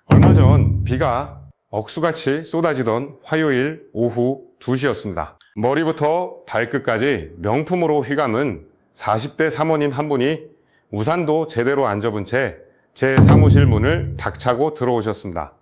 얼마 전 비가 억수같이 쏟아지던 화요일 오후 2시였습니다. 머리부터 발끝까지 명품으로 휘감은 40대 사모님 한 분이 우산도 제대로 안 접은 채 제 사무실 문을 닥차고 들어오셨습니다.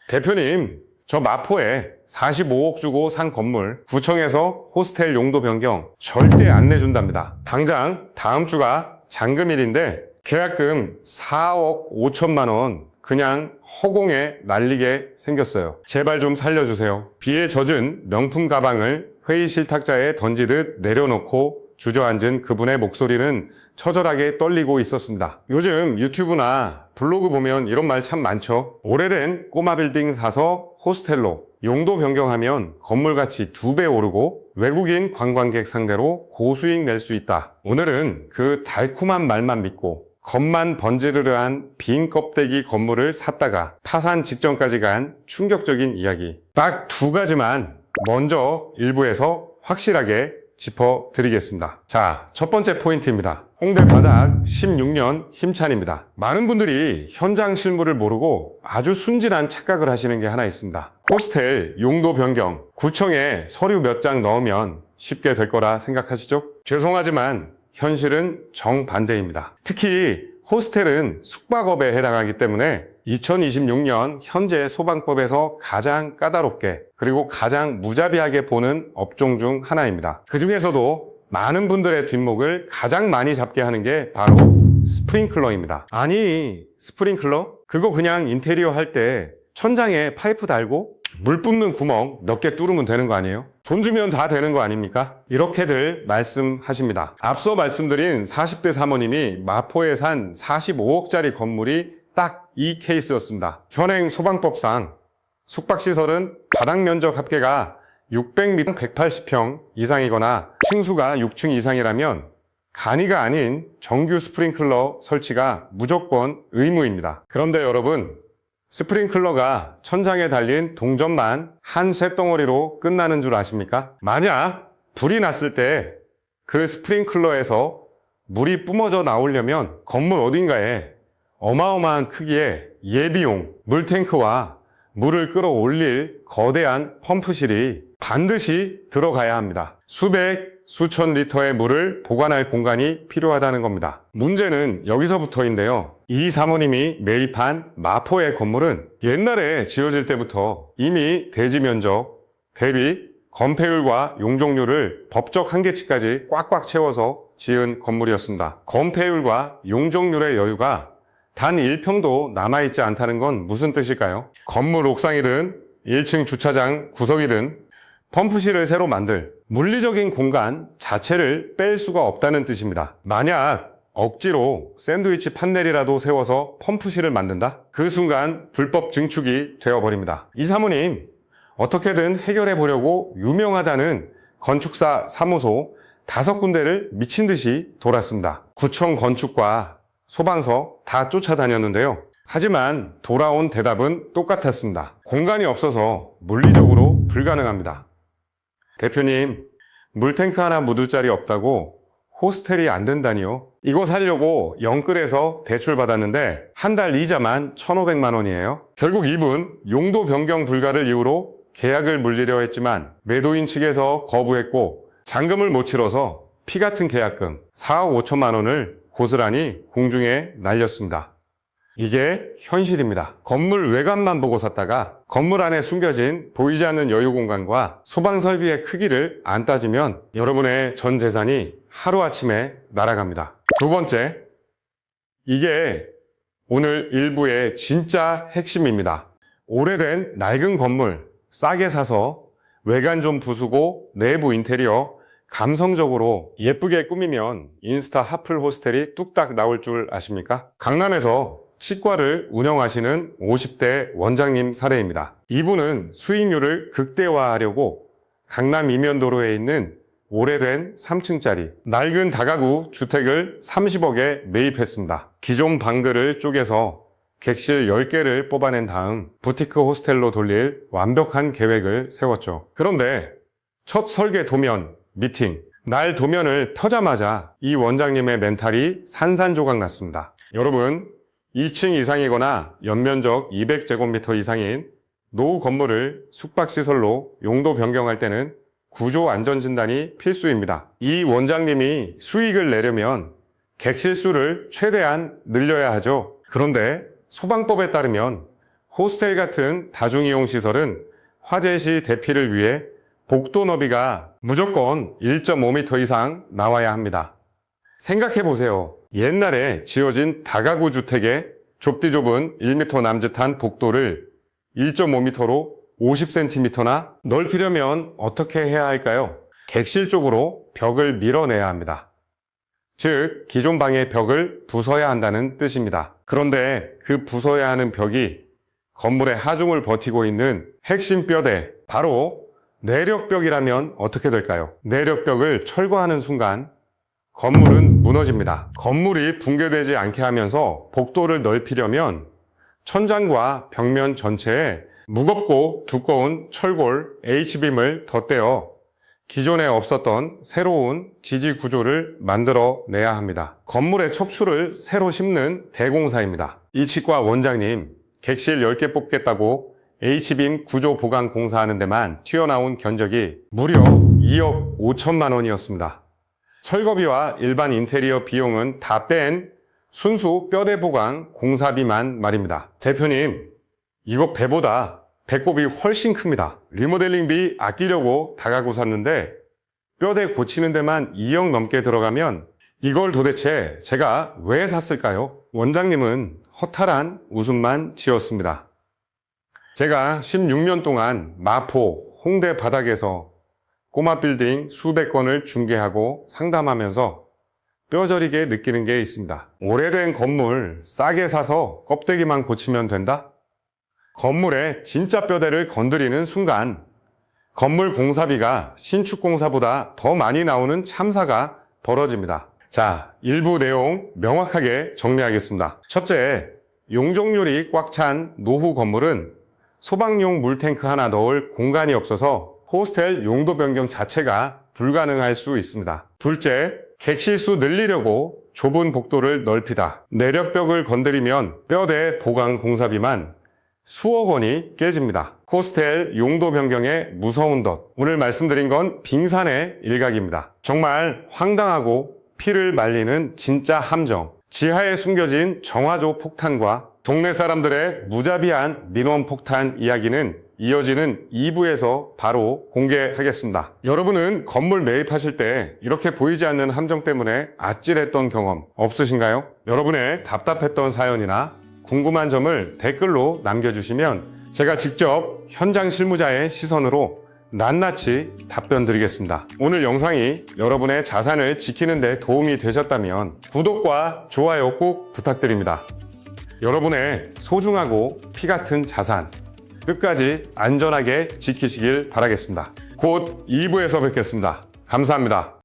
대표님, 저 마포에 45억 주고 산 건물 구청에서 호스텔 용도 변경 절대 안 내준답니다. 당장 다음 주가 잔금일인데 계약금 4억 5천만 원 그냥 허공에 날리게 생겼어요. 제발 좀 살려주세요. 비에 젖은 명품 가방을 회의실 탁자에 던지듯 내려놓고 주저앉은 그분의 목소리는 처절하게 떨리고 있었습니다. 요즘 유튜브나 블로그 보면 이런 말 참 많죠. 오래된 꼬마 빌딩 사서 호스텔로 용도 변경하면 건물가치 2배 오르고 외국인 관광객 상대로 고수익 낼 수 있다. 오늘은 그 달콤한 말만 믿고 겉만 번지르르한 빈 껍데기 건물을 샀다가 파산 직전까지 간 충격적인 이야기. 딱 2가지만 먼저 일부에서 확실하게 짚어드리겠습니다. 자, 첫 번째 포인트입니다. 홍대 바닥 16년 힘찬입니다. 많은 분들이 현장 실물을 모르고 아주 순진한 착각을 하시는 게 하나 있습니다. 호스텔 용도 변경, 구청에 서류 몇 장 넣으면 쉽게 될 거라 생각하시죠? 죄송하지만 현실은 정반대입니다. 특히 호스텔은 숙박업에 해당하기 때문에 2026년 현재 소방법에서 가장 까다롭게 그리고 가장 무자비하게 보는 업종 중 하나입니다. 그 중에서도 많은 분들의 뒷목을 가장 많이 잡게 하는 게 바로 스프링클러입니다. 아니, 스프링클러? 그거 그냥 인테리어 할 때 천장에 파이프 달고 물 뿜는 구멍 몇 개 뚫으면 되는 거 아니에요? 돈 주면 다 되는 거 아닙니까? 이렇게들 말씀하십니다. 앞서 말씀드린 40대 사모님이 마포에 산 45억짜리 건물이 딱 이 케이스였습니다. 현행 소방법상 숙박시설은 바닥 면적 합계가 600m 180평 이상이거나 층수가 6층 이상이라면 간이가 아닌 정규 스프링클러 설치가 무조건 의무입니다. 그런데 여러분, 스프링클러가 천장에 달린 동전만 한 쇳덩어리로 끝나는 줄 아십니까? 만약 불이 났을 때 그 스프링클러에서 물이 뿜어져 나오려면 건물 어딘가에 어마어마한 크기의 예비용 물탱크와 물을 끌어올릴 거대한 펌프실이 반드시 들어가야 합니다. 수백, 수천 리터의 물을 보관할 공간이 필요하다는 겁니다. 문제는 여기서부터인데요. 이 사모님이 매입한 마포의 건물은 옛날에 지어질 때부터 이미 대지 면적 대비 건폐율과 용적률을 법적 한계치까지 꽉꽉 채워서 지은 건물이었습니다. 건폐율과 용적률의 여유가 단 1평도 남아있지 않다는 건 무슨 뜻일까요? 건물 옥상이든 1층 주차장 구석이든 펌프실을 새로 만들 물리적인 공간 자체를 뺄 수가 없다는 뜻입니다. 만약 억지로 샌드위치 판넬이라도 세워서 펌프실을 만든다? 그 순간 불법 증축이 되어버립니다. 이 사모님 어떻게든 해결해 보려고 유명하다는 건축사 사무소 5군데를 미친 듯이 돌았습니다. 구청 건축과 소방서 다 쫓아다녔는데요. 하지만 돌아온 대답은 똑같았습니다. 공간이 없어서 물리적으로 불가능합니다. 대표님, 물탱크 하나 묻을 자리 없다고 호스텔이 안 된다니요? 이거 사려고 영끌에서 대출 받았는데 한 달 이자만 1,500만 원이에요. 결국 이분 용도 변경 불가를 이유로 계약을 물리려 했지만 매도인 측에서 거부했고 잔금을 못 치러서 피 같은 계약금 4억 5천만 원을 고스란히 공중에 날렸습니다. 이게 현실입니다. 건물 외관만 보고 샀다가 건물 안에 숨겨진 보이지 않는 여유 공간과 소방 설비의 크기를 안 따지면 여러분의 전 재산이 하루아침에 날아갑니다. 두 번째, 이게 오늘 일부의 진짜 핵심입니다. 오래된 낡은 건물 싸게 사서 외관 좀 부수고 내부 인테리어 감성적으로 예쁘게 꾸미면 인스타 핫플 호스텔이 뚝딱 나올 줄 아십니까? 강남에서 치과를 운영하시는 50대 원장님 사례입니다. 이분은 수익률을 극대화하려고 강남 이면도로에 있는 오래된 3층짜리 낡은 다가구 주택을 30억에 매입했습니다. 기존 방들을 쪼개서 객실 10개를 뽑아낸 다음 부티크 호스텔로 돌릴 완벽한 계획을 세웠죠. 그런데 첫 설계 도면 미팅, 날 도면을 펴자마자 이 원장님의 멘탈이 산산조각 났습니다. 여러분, 2층 이상이거나 연면적 200제곱미터 이상인 노후 건물을 숙박시설로 용도 변경할 때는 구조 안전진단이 필수입니다. 이 원장님이 수익을 내려면 객실수를 최대한 늘려야 하죠. 그런데 소방법에 따르면 호스텔 같은 다중이용시설은 화재 시 대피를 위해 복도 너비가 무조건 1.5m 이상 나와야 합니다. 생각해 보세요. 옛날에 지어진 다가구 주택의 좁디 좁은 1m 남짓한 복도를 1.5m로 50cm나 넓히려면 어떻게 해야 할까요? 객실 쪽으로 벽을 밀어내야 합니다. 즉, 기존 방의 벽을 부숴야 한다는 뜻입니다. 그런데 그 부숴야 하는 벽이 건물의 하중을 버티고 있는 핵심 뼈대, 바로 내력벽이라면 어떻게 될까요? 내력벽을 철거하는 순간 건물은 무너집니다. 건물이 붕괴되지 않게 하면서 복도를 넓히려면 천장과 벽면 전체에 무겁고 두꺼운 철골 H빔을 덧대어 기존에 없었던 새로운 지지 구조를 만들어내야 합니다. 건물의 척추를 새로 심는 대공사입니다. 이 치과 원장님, 객실 10개 뽑겠다고 H빔 구조 보강 공사하는 데만 튀어나온 견적이 무려 2억 5천만 원이었습니다. 철거비와 일반 인테리어 비용은 다 뺀 순수 뼈대 보강 공사비만 말입니다. 대표님, 이거 배보다 배꼽이 훨씬 큽니다. 리모델링비 아끼려고 다가구 샀는데 뼈대 고치는 데만 2억 넘게 들어가면 이걸 도대체 제가 왜 샀을까요? 원장님은 허탈한 웃음만 지었습니다. 제가 16년 동안 마포, 홍대 바닥에서 꼬마 빌딩 수백 건을 중개하고 상담하면서 뼈저리게 느끼는 게 있습니다. 오래된 건물 싸게 사서 껍데기만 고치면 된다? 건물의 진짜 뼈대를 건드리는 순간 건물 공사비가 신축 공사보다 더 많이 나오는 참사가 벌어집니다. 자, 일부 내용 명확하게 정리하겠습니다. 첫째, 용적률이 꽉 찬 노후 건물은 소방용 물탱크 하나 넣을 공간이 없어서 호스텔 용도 변경 자체가 불가능할 수 있습니다. 둘째, 객실수 늘리려고 좁은 복도를 넓히다. 내력벽을 건드리면 뼈대 보강 공사비만 수억 원이 깨집니다. 호스텔 용도 변경의 무서운 덫. 오늘 말씀드린 건 빙산의 일각입니다. 정말 황당하고 피를 말리는 진짜 함정. 지하에 숨겨진 정화조 폭탄과 동네 사람들의 무자비한 민원 폭탄 이야기는 이어지는 2부에서 바로 공개하겠습니다. 여러분은 건물 매입하실 때 이렇게 보이지 않는 함정 때문에 아찔했던 경험 없으신가요? 여러분의 답답했던 사연이나 궁금한 점을 댓글로 남겨주시면 제가 직접 현장 실무자의 시선으로 낱낱이 답변 드리겠습니다. 오늘 영상이 여러분의 자산을 지키는 데 도움이 되셨다면 구독과 좋아요 꼭 부탁드립니다. 여러분의 소중하고 피 같은 자산 끝까지 안전하게 지키시길 바라겠습니다. 곧 2부에서 뵙겠습니다. 감사합니다.